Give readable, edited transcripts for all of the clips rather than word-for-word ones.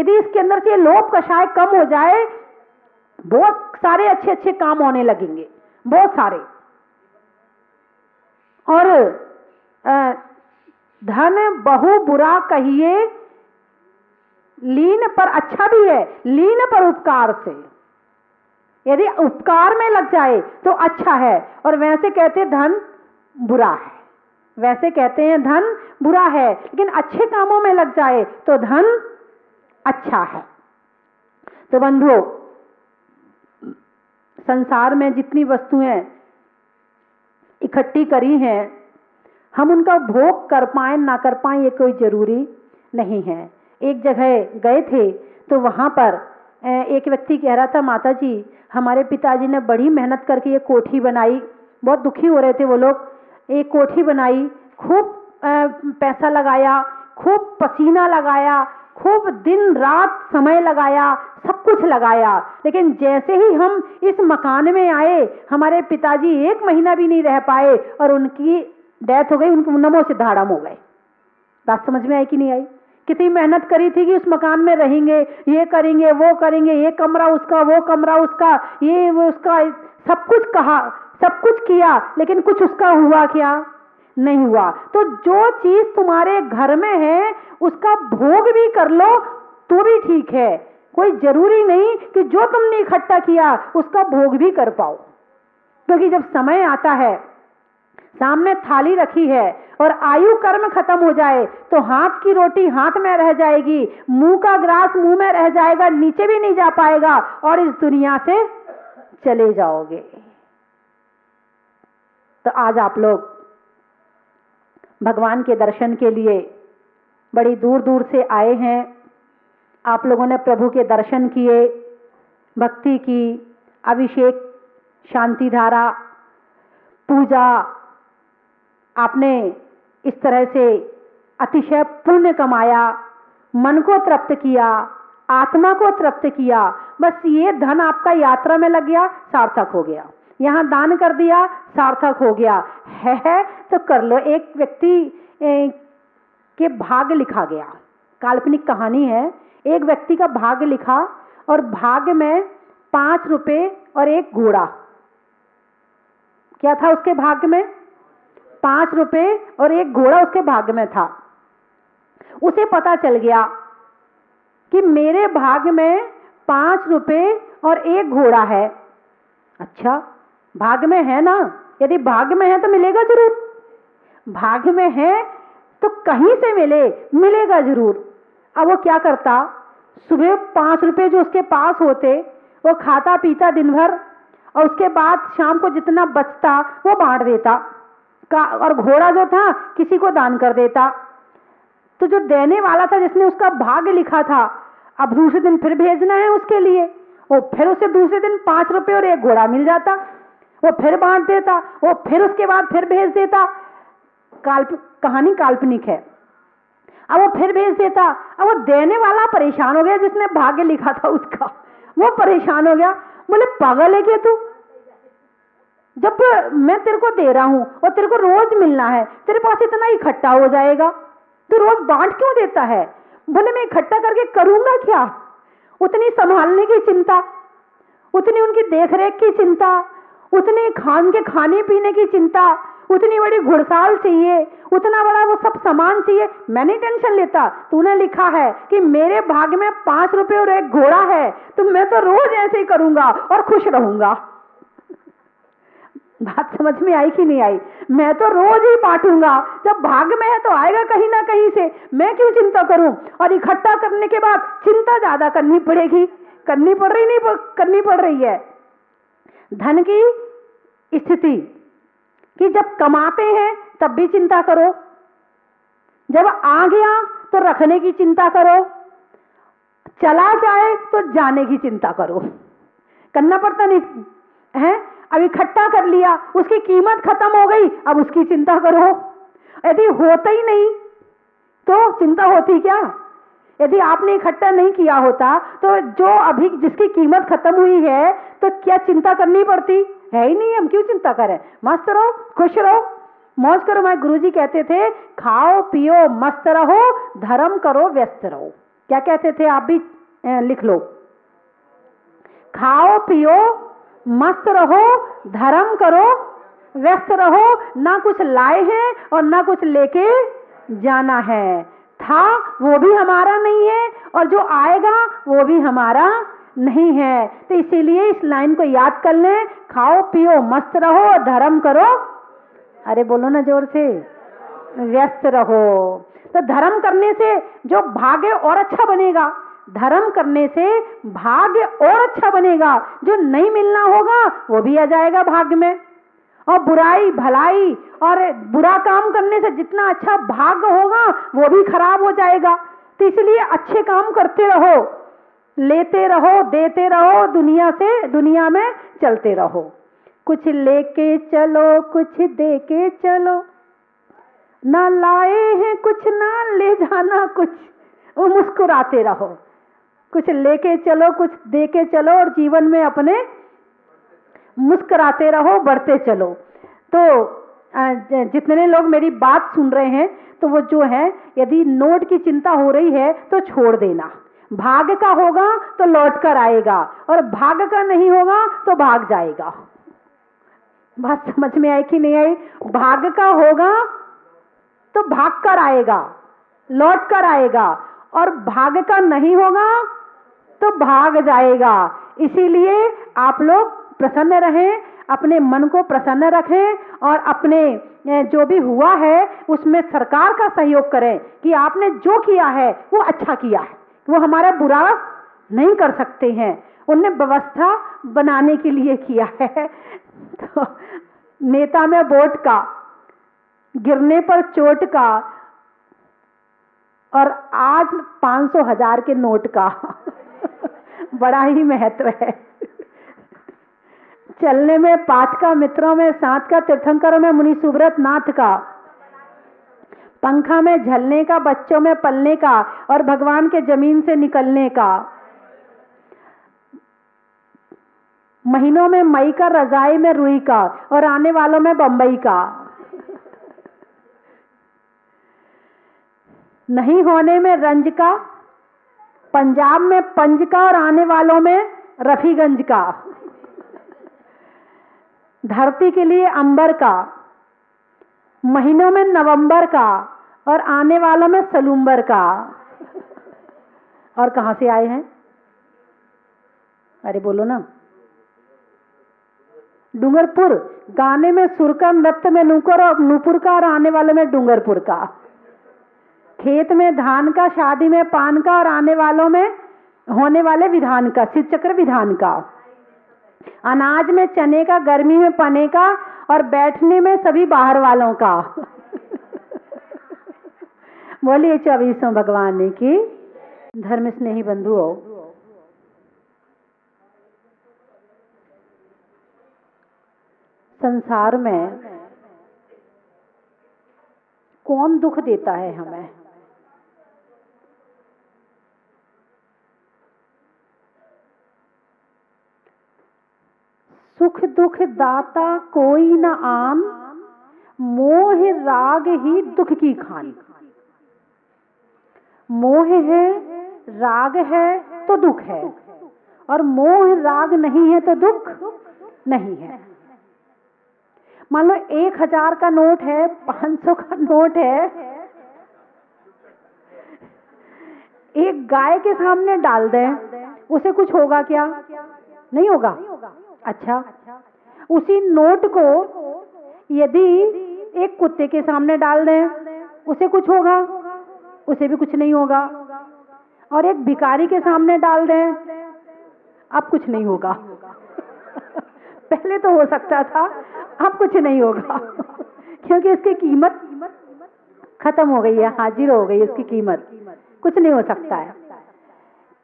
यदि इसके अंदर से लोभ कषाय कम हो जाए, बहुत सारे अच्छे अच्छे काम होने लगेंगे, बहुत सारे। और धन बहु बुरा कहिए, लीन पर अच्छा भी है, लीन पर उपकार से। यदि उपकार में लग जाए तो अच्छा है, और वैसे कहते धन बुरा है, वैसे कहते हैं धन बुरा है, लेकिन अच्छे कामों में लग जाए तो धन अच्छा है। तो बंधुओं, संसार में जितनी वस्तुएं इकट्ठी करी हैं, हम उनका भोग कर पाए ना कर पाए ये कोई जरूरी नहीं है। एक जगह गए थे तो वहां पर एक व्यक्ति कह रहा था, माता जी हमारे पिताजी ने बड़ी मेहनत करके ये कोठी बनाई, बहुत दुखी हो रहे थे वो लोग, एक कोठी बनाई, खूब पैसा लगाया, खूब पसीना लगाया, खूब दिन रात समय लगाया, सब कुछ लगाया, लेकिन जैसे ही हम इस मकान में आए, हमारे पिताजी 1 महीना भी नहीं रह पाए और उनकी डेथ हो गई, उनको नमो सिद्धाड़म हो गए। बात समझ में आई कि नहीं आई? कितनी मेहनत करी थी कि उस मकान में रहेंगे, ये करेंगे, वो करेंगे, ये कमरा उसका, वो कमरा उसका, ये वो उसका, सब कुछ कहा, सब कुछ किया, लेकिन कुछ उसका हुआ क्या? नहीं हुआ। तो जो चीज तुम्हारे घर में है उसका भोग भी कर लो तो भी ठीक है, कोई जरूरी नहीं कि जो तुमने इकट्ठा किया उसका भोग भी कर पाओ। क्योंकि जब समय आता है, सामने थाली रखी है और आयु कर्म खत्म हो जाए तो हाथ की रोटी हाथ में रह जाएगी, मुंह का ग्रास मुंह में रह जाएगा, नीचे भी नहीं जा पाएगा और इस दुनिया से चले जाओगे। तो आज आप लोग भगवान के दर्शन के लिए बड़ी दूर दूर से आए हैं। आप लोगों ने प्रभु के दर्शन किए, भक्ति की, अभिषेक, शांति धारा, पूजा, आपने इस तरह से अतिशय पुण्य कमाया, मन को तृप्त किया, आत्मा को तृप्त किया। बस ये धन आपका यात्रा में लग गया, सार्थक हो गया। यहां दान कर दिया, सार्थक हो गया है तो कर लो। एक व्यक्ति के भाग्य लिखा गया, काल्पनिक कहानी है। एक व्यक्ति का भाग्य लिखा और भाग्य में 5 रुपए और एक घोड़ा। क्या था उसके भाग्य में? 5 रुपए और एक घोड़ा उसके भाग्य में था। उसे पता चल गया कि मेरे भाग्य में 5 रुपए और एक घोड़ा है। अच्छा, भाग्य में है ना, यदि भाग्य में है तो मिलेगा जरूर, भाग्य में है तो कहीं से मिलेगा जरूर। अब वो क्या करता, सुबह 5 रुपए जो उसके पास होते वो खाता पीता दिन भर, और उसके बाद शाम को जितना बचता वो बांट देता, और घोड़ा जो था किसी को दान कर देता। तो जो देने वाला था, जिसने उसका भाग्य लिखा था, अब दूसरे दिन फिर भेजना है उसके लिए, वो फिर उसे दूसरे दिन 5 रुपए और एक घोड़ा मिल जाता, वो फिर बांट देता, वो फिर उसके बाद फिर भेज देता। कहानी काल्पनिक है। अब वो फिर भेज देता। अब वो देने वाला परेशान हो गया, जिसने भाग्य लिखा था उसका, वो परेशान हो गया, बोले पागल है क्या तू? जब मैं तेरे को दे रहा हूं और तेरे को रोज मिलना है, तेरे पास इतना इकट्ठा हो जाएगा, तू रोज बांट क्यों देता है? बोले मैं इकट्ठा करके करूंगा क्या? उतनी संभालने की चिंता, उतनी उनकी देखरेख की चिंता, उतनी खाने पीने की चिंता, उतनी बड़ी घुड़साल चाहिए, उतना बड़ा वो सब सामान चाहिए। मैं नहीं टेंशन लेता, तूने लिखा है कि मेरे भाग्य में 5 रुपए और एक घोड़ा है, तो मैं तो रोज ऐसे ही करूंगा और खुश रहूंगा। बात समझ में आई कि नहीं आई? मैं तो रोज ही बांटूंगा, जब भाग्य में है तो आएगा कहीं ना कहीं से, मैं क्यों चिंता करूं? और इकट्ठा करने के बाद चिंता ज्यादा करनी पड़ेगी, करनी पड़ रही है। धन की स्थिति कि जब कमाते हैं तब भी चिंता करो, जब आ गया तो रखने की चिंता करो, चला जाए तो जाने की चिंता करो। करना पड़ता नहीं है? अब इकट्ठा कर लिया, उसकी कीमत खत्म हो गई, अब उसकी चिंता करो। यदि होता ही नहीं तो चिंता होती क्या? यदि आपने इकट्ठा नहीं किया होता तो जो अभी जिसकी कीमत खत्म हुई है तो क्या चिंता करनी पड़ती है? ही नहीं। हम क्यों चिंता करें? मस्त रहो, खुश रहो, मौज करो। हमारे गुरुजी कहते थे, खाओ पियो मस्त रहो, धर्म करो व्यस्त रहो। क्या कहते थे, आप भी लिख लो। खाओ पियो मस्त रहो, धर्म करो व्यस्त रहो, ना कुछ लाए हैं और ना कुछ लेके जाना है। था वो भी हमारा नहीं है और जो आएगा वो भी हमारा नहीं है। तो इसीलिए इस लाइन को याद कर लें, खाओ पियो मस्त रहो और धर्म करो, अरे बोलो ना जोर से, व्यस्त रहो। तो धर्म करने से जो भाग्य और अच्छा बनेगा, धर्म करने से भाग्य और अच्छा बनेगा। जो नहीं मिलना होगा वो भी आ जाएगा भाग्य में। और बुराई भलाई और बुरा काम करने से जितना अच्छा भाग्य होगा वो भी खराब हो जाएगा। तो इसलिए अच्छे काम करते रहो, लेते रहो, देते रहो, दुनिया में चलते रहो। कुछ लेके चलो, कुछ दे के चलो, ना लाए हैं कुछ ना ले जाना कुछ, वो मुस्कुराते रहो। कुछ लेके चलो, कुछ दे के चलो और जीवन में अपने मुस्कुराते रहो, बढ़ते चलो। तो जितने लोग मेरी बात सुन रहे हैं, तो वो जो है, यदि नोट की चिंता हो रही है तो छोड़ देना। भाग्य का होगा तो लौट कर आएगा और भाग्य का नहीं होगा तो भाग जाएगा। बात समझ में आई कि नहीं आई? भाग्य का होगा तो भाग कर आएगा, लौट कर आएगा, और भाग्य का नहीं होगा तो भाग जाएगा। इसीलिए आप लोग प्रसन्न रहें, अपने मन को प्रसन्न रखें और अपने जो भी हुआ है उसमें सरकार का सहयोग करें कि आपने जो किया है वो अच्छा किया है, वो हमारा बुरा नहीं कर सकते हैं, उनने व्यवस्था बनाने के लिए किया है। तो नेता में वोट का, गिरने पर चोट का, और आज 500,000 के नोट का बड़ा ही महत्व है। चलने में पाठ का, मित्रों में साथ का, तीर्थंकरों में मुनि सुब्रत नाथ का, पंखा में झलने का, बच्चों में पलने का और भगवान के जमीन से निकलने का, महीनों में मई का, रजाई में रुई का और आने वालों में बंबई का, नहीं होने में रंज का, पंजाब में पंज का और आने वालों में रफीगंज का, धरती के लिए अंबर का, महीनों में नवंबर का और आने वालों में सलूम्बर का। और कहां से आए हैं? अरे बोलो ना। डूंगरपुर, गाने में सुर का, नृत्य में नूकर और नूपुर का और आने वाले में डूंगरपुर का, खेत में धान का, शादी में पान का और आने वालों में होने वाले विधान का, शिव चक्र विधान का, अनाज में चने का, गर्मी में पने का और बैठने में सभी बाहर वालों का। बोलिए 24 भगवान की। धर्म स्नेही बंधुओं, संसार में कौन दुख देता है हमें? सुख दुख दाता कोई न आन, मोह राग ही दुख की खान। मोह है, राग है तो दुख है, और मोह राग नहीं है तो दुख नहीं है। मान लो 1000 का नोट है, 500 का नोट है, एक गाय के सामने डाल दें, उसे कुछ होगा क्या? नहीं होगा। अच्छा, उसी नोट को यदि एक कुत्ते के सामने डाल दें, उसे कुछ होगा? उसे भी कुछ नहीं होगा। और एक भिखारी के सामने डाल दें, अब कुछ नहीं होगा। पहले तो हो सकता था, अब कुछ नहीं होगा। क्योंकि इसकी कीमत खत्म हो गई है, हाजिर हो गई इसकी कीमत, कुछ नहीं हो सकता है।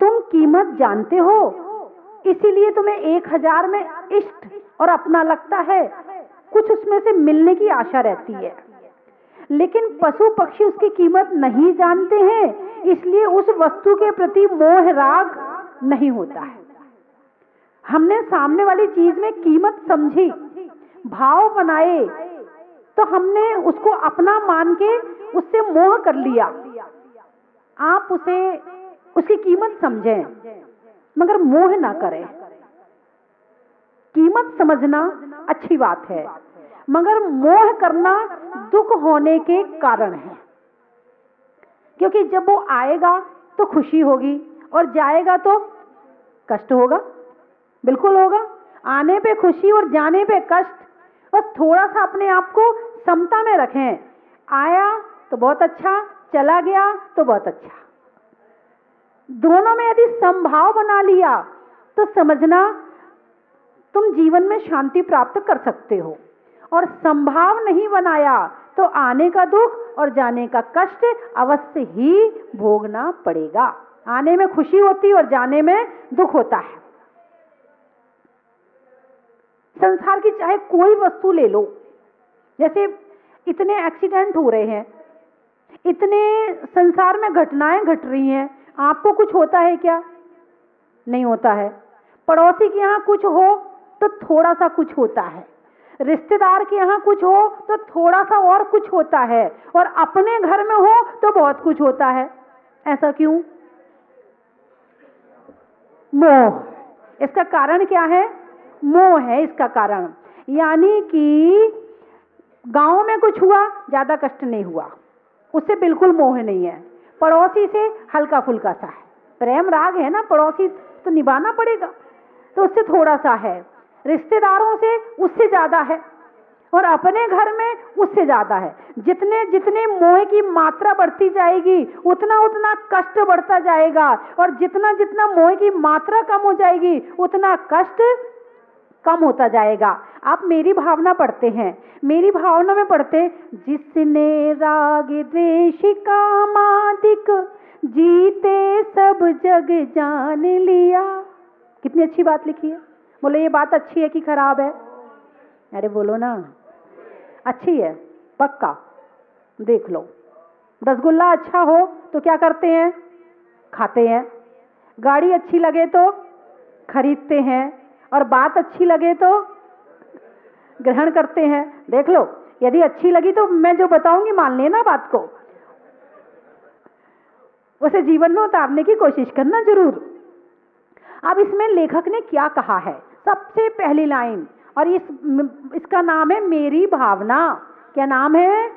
तुम कीमत जानते हो, इसीलिए तुम्हें 1000 में इष्ट और अपना लगता है, कुछ उसमें से मिलने की आशा रहती है। लेकिन पशु पक्षी उसकी कीमत नहीं जानते हैं, इसलिए उस वस्तु के प्रति मोह राग नहीं होता है। हमने सामने वाली चीज में कीमत समझी, भाव बनाए, तो हमने उसको अपना मान के उससे मोह कर लिया। आप उसे उसकी कीमत समझें, मगर मोह ना करें। कीमत समझना अच्छी बात है, मगर मोह करना दुख होने के कारण है। क्योंकि जब वो आएगा तो खुशी होगी और जाएगा तो कष्ट होगा, बिल्कुल होगा। आने पे खुशी और जाने पे कष्ट। बस थोड़ा सा अपने आप को समता में रखें। आया तो बहुत अच्छा, चला गया तो बहुत अच्छा। दोनों में यदि समभाव बना लिया तो समझना तुम जीवन में शांति प्राप्त कर सकते हो। और संभाव नहीं बनाया तो आने का दुख और जाने का कष्ट अवश्य ही भोगना पड़ेगा। आने में खुशी होती और जाने में दुख होता है। संसार की चाहे कोई वस्तु ले लो, जैसे इतने एक्सीडेंट हो रहे हैं, इतने संसार में घटनाएं घट रही हैं, आपको कुछ होता है क्या? नहीं होता है। पड़ोसी के यहाँ कुछ हो तो थोड़ा सा कुछ होता है, रिश्तेदार के यहाँ कुछ हो तो थोड़ा सा और कुछ होता है, और अपने घर में हो तो बहुत कुछ होता है। ऐसा क्यों? मोह। इसका कारण क्या है? मोह है इसका कारण। यानी कि गांव में कुछ हुआ, ज्यादा कष्ट नहीं हुआ, उससे बिल्कुल मोह नहीं है। पड़ोसी से हल्का फुल्का सा है, प्रेम राग है ना, पड़ोसी तो निभाना पड़ेगा, तो उससे थोड़ा सा है। रिश्तेदारों से उससे ज्यादा है, और अपने घर में उससे ज्यादा है। जितने जितने मोह की मात्रा बढ़ती जाएगी उतना उतना कष्ट बढ़ता जाएगा, और जितना जितना मोह की मात्रा कम हो जाएगी उतना कष्ट कम होता जाएगा। आप मेरी भावना पढ़ते हैं, मेरी भावना में पढ़ते, जिसने राग द्वेष कामादिक जीते सब जग जान लिया। कितनी अच्छी बात लिखी है। बोलो ये बात अच्छी है कि खराब है? अरे बोलो ना, अच्छी है पक्का। देख लो, रसगुल्ला अच्छा हो तो क्या करते हैं? खाते हैं। गाड़ी अच्छी लगे तो खरीदते हैं, और बात अच्छी लगे तो ग्रहण करते हैं। देख लो, यदि अच्छी लगी तो मैं जो बताऊंगी मान लेना बात को, उसे जीवन में उतारने की कोशिश करना जरूर। अब इसमें लेखक ने क्या कहा है? सबसे पहली लाइन, और इसका नाम है मेरी भावना। क्या नाम है?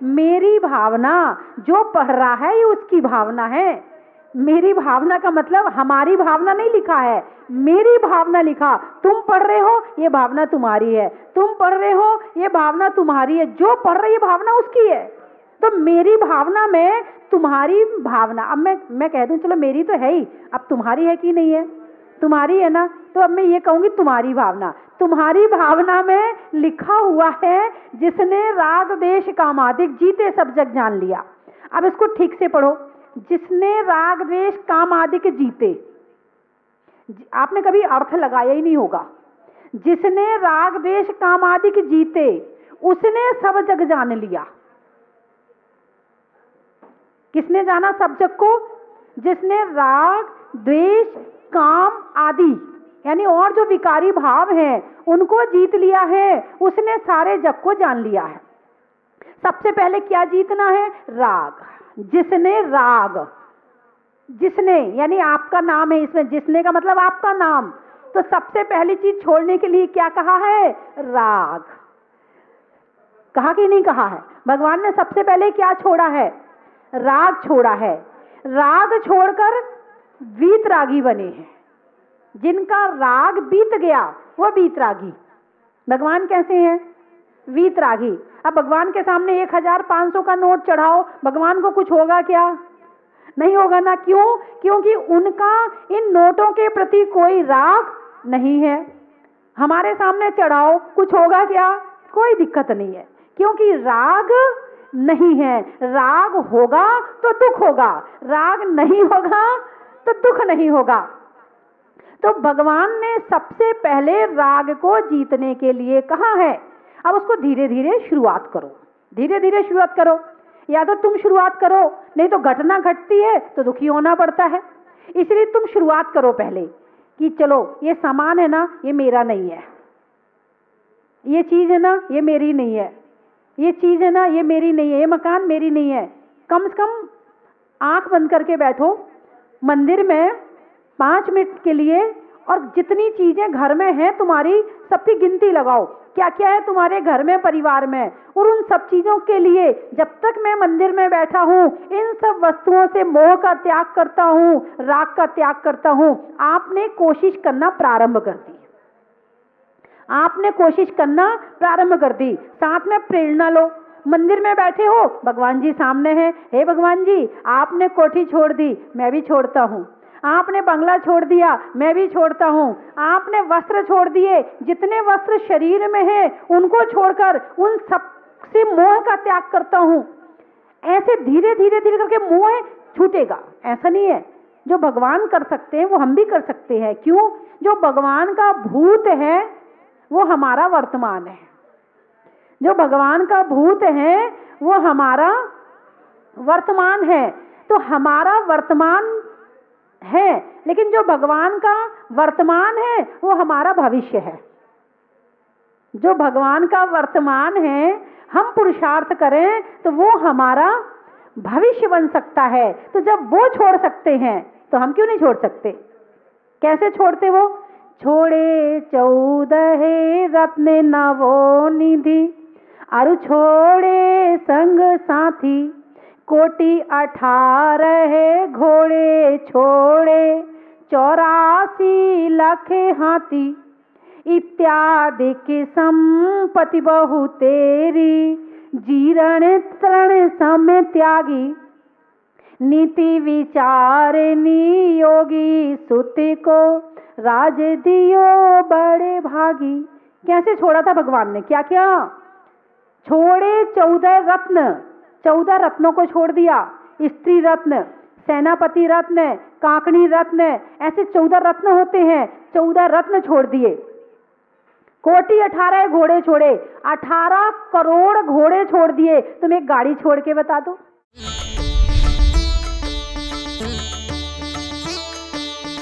मेरी भावना। जो पढ़ रहा है ये उसकी भावना है। मेरी भावना का मतलब हमारी भावना नहीं लिखा है, मेरी भावना लिखा। तुम पढ़ रहे हो ये भावना तुम्हारी है, तुम पढ़ रहे हो ये भावना तुम्हारी है, जो पढ़ रही है भावना उसकी है। तो मेरी भावना में तुम्हारी भावना, अब मैं कह दूं चलो मेरी तो है ही, अब तुम्हारी है कि नहीं है? तुम्हारी है ना, तो अब मैं ये कहूंगी तुम्हारी भावना। तुम्हारी भावना में लिखा हुआ है, जिसने राग देश कामादिक जीते सब जग जान लिया। अब इसको ठीक से पढ़ो, जिसने राग द्वेष काम आदि के जीते। आपने कभी अर्थ लगाया ही नहीं होगा। जिसने राग द्वेष काम आदि के जीते उसने सब जग जान लिया। किसने जाना सब जग को? जिसने राग द्वेष काम आदि यानी और जो विकारी भाव हैं उनको जीत लिया है, उसने सारे जग को जान लिया है। सबसे पहले क्या जीतना है? राग। जिसने राग, जिसने यानी आपका नाम है इसमें, जिसने का मतलब आपका नाम। तो सबसे पहली चीज छोड़ने के लिए क्या कहा है? राग। कहा कि नहीं कहा है? भगवान ने सबसे पहले क्या छोड़ा है? राग छोड़ा है। राग छोड़कर वीतरागी बने हैं। जिनका राग बीत गया वो वीतरागी। भगवान कैसे हैं? वीतरागी। अब भगवान के सामने 1500 का नोट चढ़ाओ, भगवान को कुछ होगा क्या? नहीं होगा ना। क्यों? क्योंकि उनका इन नोटों के प्रति कोई राग नहीं है। हमारे सामने चढ़ाओ, कुछ होगा क्या? कोई दिक्कत नहीं है, क्योंकि राग नहीं है। राग होगा तो दुख होगा, राग नहीं होगा तो दुख नहीं होगा। तो भगवान ने सबसे पहले राग को जीतने के लिए कहा है। अब उसको धीरे धीरे शुरुआत करो, धीरे धीरे शुरुआत करो। या तो तुम शुरुआत करो, नहीं तो घटना घटती है तो दुखी होना पड़ता है। इसलिए तुम शुरुआत करो पहले कि चलो ये सामान है ना, ये मेरा नहीं है, ये चीज है ना, ये मेरी नहीं है, ये चीज है ना, ये मेरी नहीं है, ये मकान मेरी नहीं है। कम से कम आंख बंद करके बैठो, मंदिर में 5 मिनट के लिए और जितनी चीजें घर में हैं तुम्हारी सबकी गिनती लगाओ, क्या क्या है तुम्हारे घर में, परिवार में, और उन सब चीजों के लिए जब तक मैं मंदिर में बैठा हूं इन सब वस्तुओं से मोह का त्याग करता हूं, राग का त्याग करता हूं। आपने कोशिश करना प्रारंभ कर दी, आपने कोशिश करना प्रारंभ कर दी। साथ में प्रेरणा लो, मंदिर में बैठे हो, भगवान जी सामने हैं, हे भगवान जी आपने कोठी छोड़ दी, मैं भी छोड़ता हूं। आपने बंगला छोड़ दिया, मैं भी छोड़ता हूं। आपने वस्त्र छोड़ दिए, जितने वस्त्र शरीर में हैं उनको छोड़कर उन सब से मोह का त्याग करता हूं। ऐसे धीरे धीरे धीरे करके मोह छूटेगा। ऐसा नहीं है, जो भगवान कर सकते हैं वो हम भी कर सकते हैं। क्यों? जो भगवान का भूत है वो हमारा वर्तमान है, जो भगवान का भूत है वो हमारा वर्तमान है। तो हमारा वर्तमान है, लेकिन जो भगवान का वर्तमान है वो हमारा भविष्य है। जो भगवान का वर्तमान है हम पुरुषार्थ करें तो वो हमारा भविष्य बन सकता है। तो जब वो छोड़ सकते हैं तो हम क्यों नहीं छोड़ सकते? कैसे छोड़ते वो? छोड़े 14 रत्न नवो निधि, अरु छोड़े संग साथी, कोटि 18 घोड़े छोड़े, 84 लाख हाथी, इत्यादि की संपत्ति बहु तेरी, जीरण तृण सम त्यागी, नीति विचार नियोगी, सुति को राज दियो बड़े भागी। कैसे छोड़ा था भगवान ने? क्या क्या छोड़े? 14 रत्न, 14 रत्नों को छोड़ दिया। स्त्री रत्न, सेनापति रत्न, काकणी रत्न, ऐसे 14 रत्न होते हैं, 14 रत्न छोड़ दिए। कोटि 18 घोड़े छोड़े, 18 करोड़ घोड़े छोड़ दिए। तुम एक गाड़ी छोड़ के बता दो,